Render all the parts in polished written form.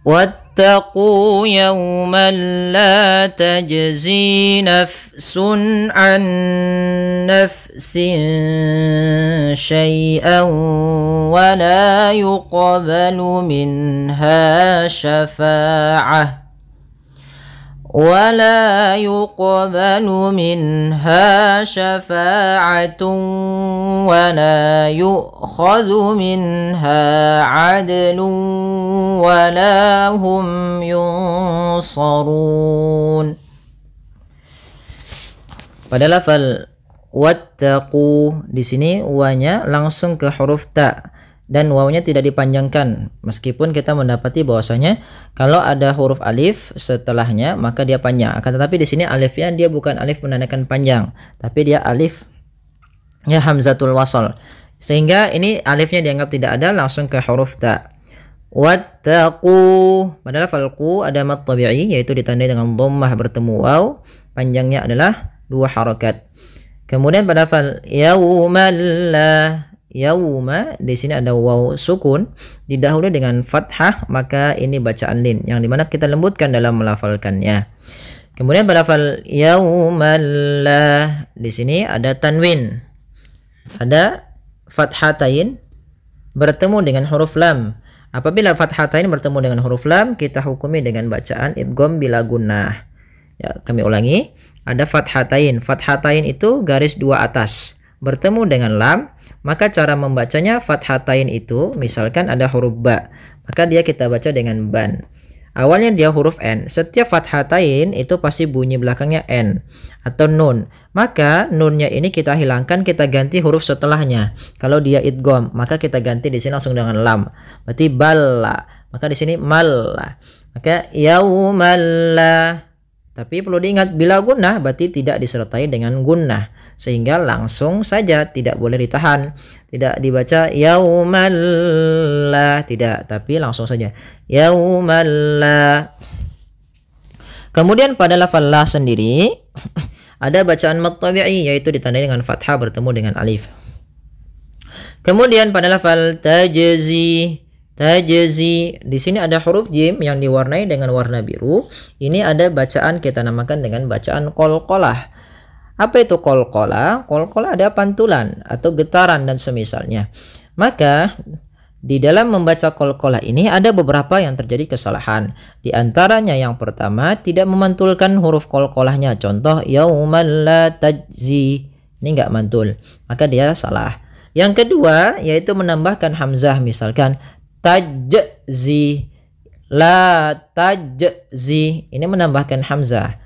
واتقوا يوما لا تجزي نفس عن نفس شيئا ولا يقبل منها شفاعة ولا يؤخذ منها عدل ولا هم ينصرون. Pada lafal wattaqu di sini wawnya langsung ke huruf ta dan wawnya tidak dipanjangkan, meskipun kita mendapati bahwasanya kalau ada huruf alif setelahnya maka dia panjang. Akan tetapi di sini alifnya dia bukan alif menandakan panjang, tapi dia alif ya hamzatul wasal. Sehingga ini alifnya dianggap tidak ada, langsung ke huruf ta. Wattaqu. Pada lafal qu ada mad tabi'i yaitu ditandai dengan dhammah bertemu waw, panjangnya adalah 2 harakat. Kemudian pada lafal yaumallah, yauma di sini ada waw sukun didahului dengan fathah, maka ini bacaan lin yang dimana kita lembutkan dalam melafalkannya. Kemudian pada lafal yaumallah di sini ada tanwin, ada fathatain bertemu dengan huruf lam. Apabila fathatain bertemu dengan huruf lam, kita hukumi dengan bacaan idgham bila gunnah. Ya, kami ulangi. Ada fathatain. Fathatain itu garis 2 atas bertemu dengan lam, maka cara membacanya fathatain itu misalkan ada huruf ba, maka dia kita baca dengan ban. Awalnya dia huruf n. Setiap fathatain itu pasti bunyi belakangnya n atau nun. Maka nunnya ini kita hilangkan, kita ganti huruf setelahnya. Kalau dia idgham, maka kita ganti di sini langsung dengan lam. Berarti balla. Maka di sini malla. Maka yaumalla. Tapi perlu diingat bila gunnah berarti tidak disertai dengan gunnah, sehingga langsung saja, tidak boleh ditahan, tidak dibaca yaumalla, tidak, tapi langsung saja yaumalla. Kemudian pada lafal la sendiri ada bacaan mad tabi'i yaitu ditandai dengan fathah bertemu dengan alif. Kemudian pada lafal tajzi, di sini ada huruf jim yang diwarnai dengan warna biru. Ini ada bacaan kita namakan dengan bacaan qalqalah. Apa itu qalqalah? Qalqalah ada pantulan atau getaran dan semisalnya. Maka di dalam membaca qalqalah ini ada beberapa yang terjadi kesalahan. Di antaranya yang pertama, tidak memantulkan huruf qalqalahnya. Contoh yaumal la tajzi, ini enggak mantul, maka dia salah. Yang kedua yaitu menambahkan hamzah, misalkan tajzi, la tajzi, ini menambahkan hamzah.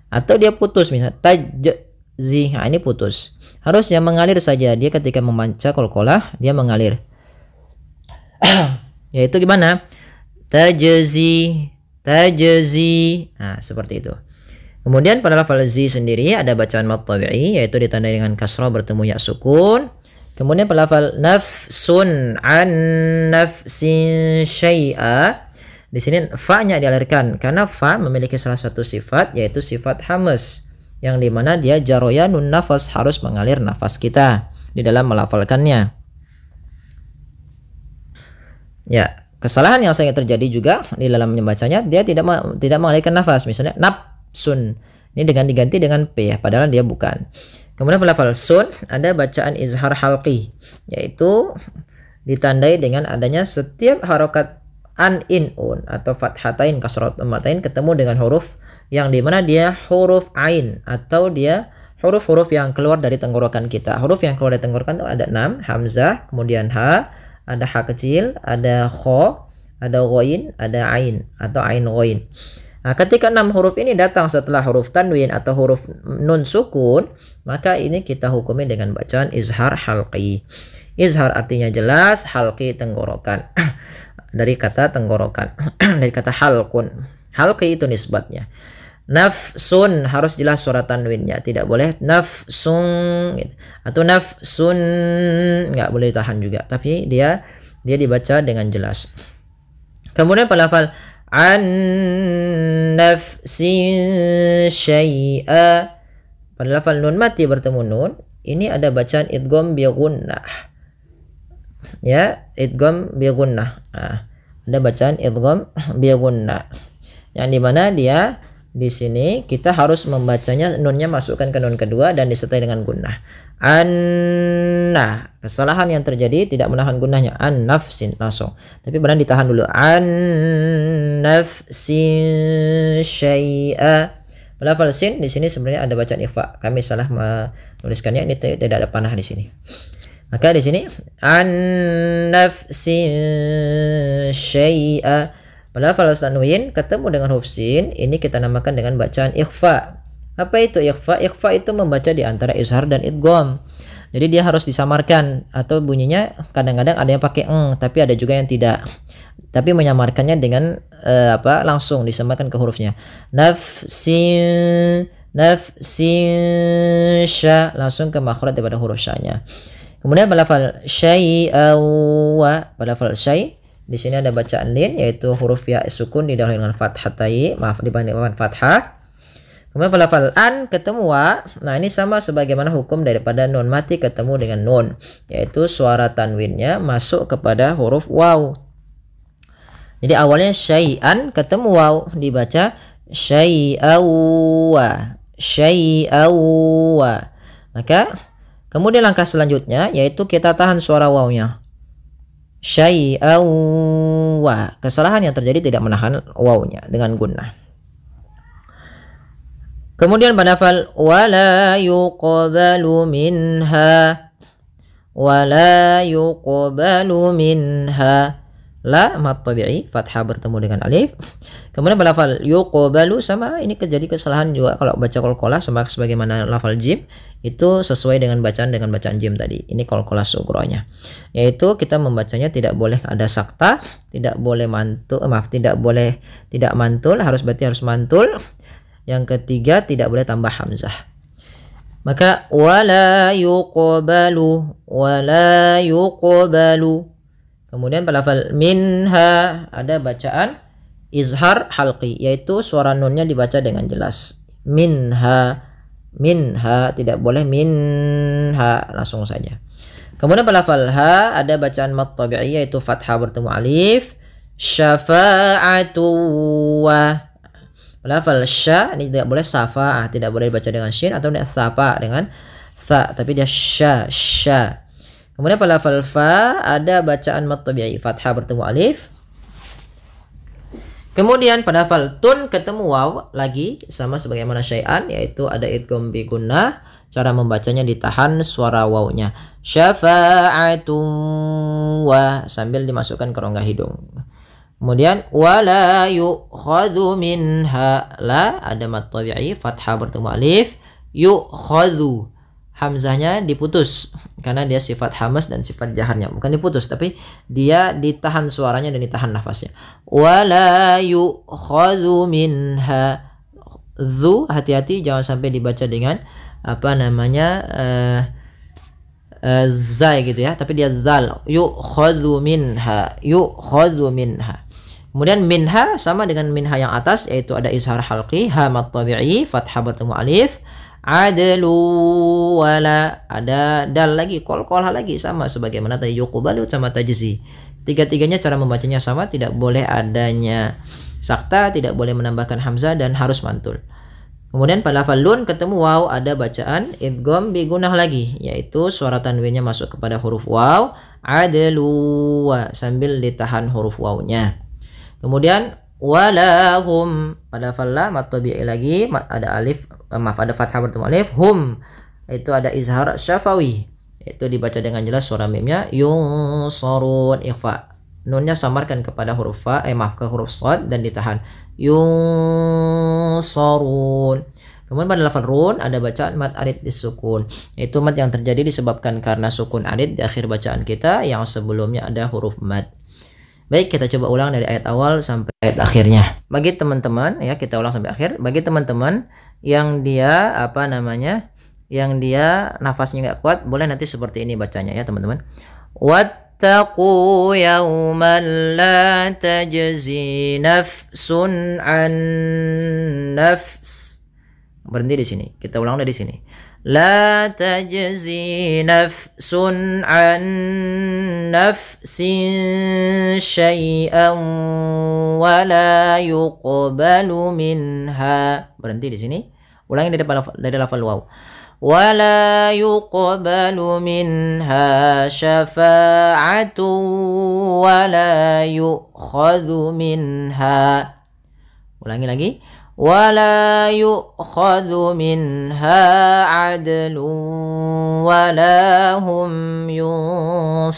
Atau dia putus, misalnya tajzi, nah ini putus. Harusnya mengalir saja, dia ketika membaca qalqalah dia mengalir. Yaitu gimana? Tajzi, nah seperti itu. Kemudian pada lafal zi sendiri ada bacaan mad tabi'i yaitu ditandai dengan kasrah bertemu ya sukun. Kemudian pada lafal nafsun an nafsin syai'a, di sini fa-nya dialirkan karena fa memiliki salah satu sifat yaitu sifat hamas, yang dimana dia jaroyanun nafas, harus mengalir nafas kita di dalam melafalkannya. Ya, kesalahan yang sering terjadi juga di dalam membacanya, dia tidak mengalirkan nafas, misalnya nafsun, ini dengan diganti dengan p, padahal dia bukan. Kemudian pada lafal sun ada bacaan izhar halqi, yaitu ditandai dengan adanya setiap harokat an, in, un atau fathatain, kasrat, dhammatain ketemu dengan huruf yang dimana dia huruf ain atau dia huruf-huruf yang keluar dari tenggorokan kita. Huruf yang keluar dari tenggorokan itu ada 6, hamzah, kemudian ha, ada ha kecil, ada kho, ada ghain, ada ain atau ain ghain. Nah, ketika 6 huruf ini datang setelah huruf tanwin atau huruf nun sukun, maka ini kita hukumi dengan bacaan izhar halqi. Izhar artinya jelas, halqi tenggorokan. Dari kata tenggorokan, dari kata halqun. Halqi itu nisbatnya. Nafsun harus jelas suara tanwinnya, tidak boleh nafsun gitu. Atau nafsun nggak boleh ditahan juga, tapi dia dibaca dengan jelas. Kemudian pada lafal an nafsin syai'a, pada lafal nun mati bertemu nun, ini ada bacaan idgham bi gunnah. Ya, idgham bi gunnah. Nah, ada bacaan idgham bi gunnah. Yang dimana dia di sini kita harus membacanya nunnya masukkan ke nun kedua dan disertai dengan gunnah. Nah, kesalahan yang terjadi tidak menahan gunnahnya an nafsin langsung. Tapi benar ditahan dulu. An nafsin syai'a. Lafal sin di sini sebenarnya ada bacaan ikhfa. Kami salah menuliskannya, ini tidak ada panah di sini. Maka di sini an nafsin syai'a. Lafal tanwin ketemu dengan huruf sin, ini kita namakan dengan bacaan ikhfa. Apa itu ikhfa? Ikhfa itu membaca di antara izhar dan idgham. Jadi dia harus disamarkan atau bunyinya kadang-kadang ada yang pakai tapi ada juga yang tidak. Tapi menyamarkannya dengan langsung disamarkan ke hurufnya. Nafsin sya, langsung ke makhraj daripada huruf sya-nya. Kemudian pada lafal syai'a wa, pada lafal syai' di sini ada bacaan lin yaitu huruf ya sukun didahului dengan fathatai, dibandingkan fathah. Kemudian pada lafal an ketemu wa, nah ini sama sebagaimana hukum daripada nun mati ketemu dengan nun, yaitu suara tanwinnya masuk kepada huruf waw. Jadi awalnya syai'an ketemu waw, dibaca syai'awa, syai'awa. Maka kemudian langkah selanjutnya yaitu kita tahan suara wawnya. Syai'awa. Kesalahan yang terjadi tidak menahan wawnya dengan gunnah. Kemudian pada lafal wala yuqbalu minha, wala yuqbalu minha, la mat tabi'i fathah bertemu dengan alif. Kemudian pada lafal yuqbalu sama, ini terjadi kesalahan juga kalau baca qalqalah sama sebagaimana lafal jim itu sesuai dengan bacaan jim tadi. Ini qalqalah sughronya, yaitu kita membacanya tidak boleh ada sakta, tidak boleh mantul, tidak mantul, harus mantul. Yang ketiga tidak boleh tambah hamzah. Maka wala yuqbalu, wala yuqbalu. Kemudian pada lafal minha ada bacaan izhar halqi, yaitu suara nunnya dibaca dengan jelas. Minha, minha, tidak boleh minha, langsung saja. Kemudian pada lafal ha ada bacaan mat tabi'i yaitu fathah bertemu alif. Syafa'atu wa. Lafal sya ini tidak boleh safa, tidak boleh dibaca dengan shin atau safa dengan tha, tapi dia sya. Kemudian pada lafal fa ada bacaan mat tabi'i fathah bertemu alif. Kemudian pada lafal tun ketemu waw lagi sama sebagaimana syai'an, yaitu ada idgham bi gunnah. Cara membacanya ditahan suara wawnya. Syafa'atun wa sambil dimasukkan ke rongga hidung. Kemudian wala yu'khadhu minha, la ada mat tabi'i fathah bertemu alif. Yu'khadhu, hamzahnya diputus karena dia sifat hamas dan sifat jaharnya, bukan diputus tapi dia ditahan suaranya dan ditahan nafasnya. Wala yu'khadhu minha, dzu hati-hati jangan sampai dibaca dengan zai gitu ya, tapi dia zal. Yu'khadhu minha, yu'khadhu minha. Kemudian minha sama dengan minha yang atas, yaitu ada izhar halqi, ha mat tabi'i fathah bertemu alif. Adlu wala ada dal lagi, qalqalah lagi sama sebagaimana tadi yuqbalu sama tajzi. Tiga-tiganya cara membacanya sama, tidak boleh adanya sakta, tidak boleh menambahkan hamzah dan harus mantul. Kemudian pada lafal lun ketemu waw ada bacaan idgham bi gunnah lagi, yaitu suara tanwinnya masuk kepada huruf waw. Adlu wa sambil ditahan huruf wawnya. Kemudian walahum pada lafal la mat tabi'i lagi ada alif, ada fathah bertemu alif. Hum itu ada izhar syafawi, itu dibaca dengan jelas suara mimnya. Yunsarun ikhfa, nunnya samarkan kepada huruf fa, ke huruf shad dan ditahan. Yunsarun. Kemudian pada lafal run ada bacaan mat arid disukun, yaitu mat yang terjadi disebabkan karena sukun arid di akhir bacaan kita yang sebelumnya ada huruf mat. Baik, kita coba ulang dari ayat awal sampai ayat akhirnya. Bagi teman-teman ya, kita ulang sampai akhir. Bagi teman-teman yang dia yang dia nafasnya nggak kuat, boleh nanti seperti ini bacanya ya teman-teman. Wattaqu yawman la tajzi nafsun an nafs. Berhenti di sini. Kita ulang dari sini. لا تجزي نفس عن نفس شيئا ولا يقبل منها. Berhenti di sini. Ulangi dari lafal waw. ولا يقبل منها شفاعة ولا يؤخذ منها. Ulangi lagi. ولا يؤخذ منها عدل ولا هم ينصرون.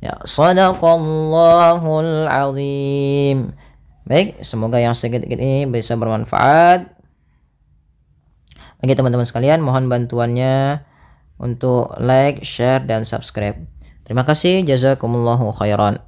Ya, sadaqallahul azim. Baik, semoga yang sedikit ini bisa bermanfaat bagi teman-teman sekalian. Mohon bantuannya untuk like, share, dan subscribe. Terima kasih. Jazakumullahu khairan.